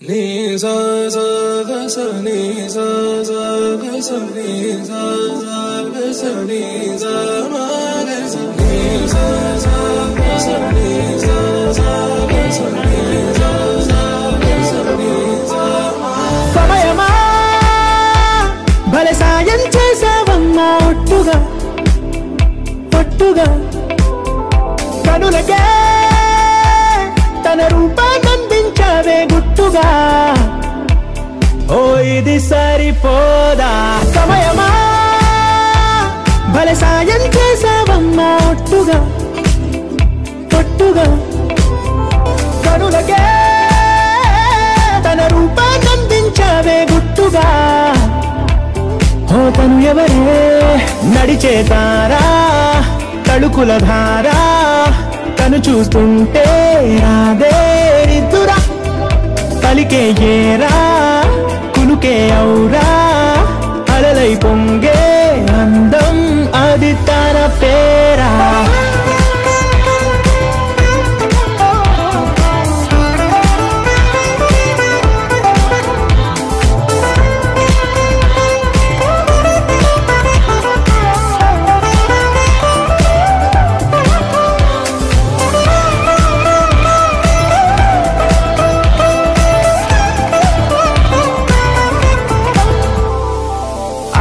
Ni sa sa ga sa ni sa sa ga sa ni sa sa ga sa ni sa ma ga sa ni sa sa ga sa ni sa sa ga sa ni sa sa ga sa ni sa ma సమయమా భలే సాయం చేసావమ్మా ఒట్టుగా ఒట్టుగా కనులకే తన రూపాన్నందించావే గుట్టుగా ఓ ఇది సరిపోదా సమయమా భలే సాయం చేసావమ్మా ఒట్టుగా ఒట్టుగా కనులకే తన రూపాన్నందించావే గుట్టుగా ఓ తను ఎవరే నడిచే తారా తళుకుల ధారా తను చూస్తుంటే రాదే నిద్దురా పలికే ఏరా కులుకే ఔరా అలలై పొంగే అందం అది తన పేరా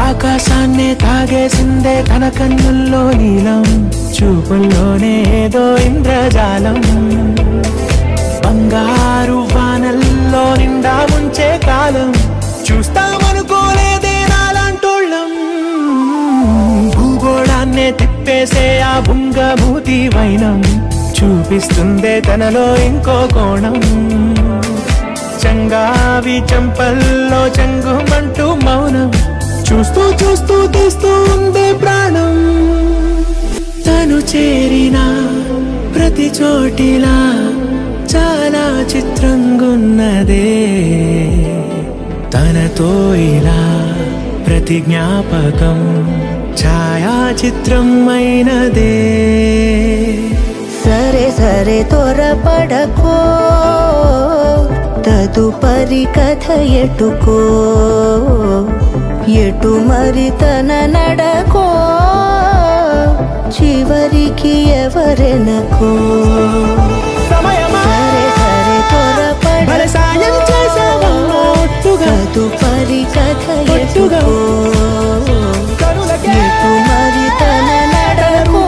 ఆకాశాన్నే తాగేసిందే తన కన్నుల్లో నీలం చూపుల్లోనే ఏదో ఇంద్రజాలం బంగారు వానల్లో నిండా ముంచే కాలం చూస్తామనుకోలేదే నాలాంటోళ్ళం భూగోళాన్నే తిప్పేసే ఆ భుంగభూతి వైనం చూపిస్తుందే తనలో ఇంకో కోణం చంగావి చంపల్లో చెంగుమంటూ మౌనం చూస్తూ చూస్తూ తీస్తూ ఉందే ప్రాణం తను చేరిన ప్రతి చోటిలా చాలా చిత్రంగున్నదే తనతో ఇలా ప్రతి జ్ఞాపకం ఛాయాచిత్రం అయినదే సరే సరే త్వరపడకో తదుపరి కథ ఎటుకో ఎటు మరి తన నడకో చివరికి ఎవరెనకో సరే సరే త్వరపడకో తదుపరి కథ ఎటుకో ఎటు మరి తన నడకో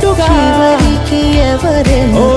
చివరికి ఎవరెనకో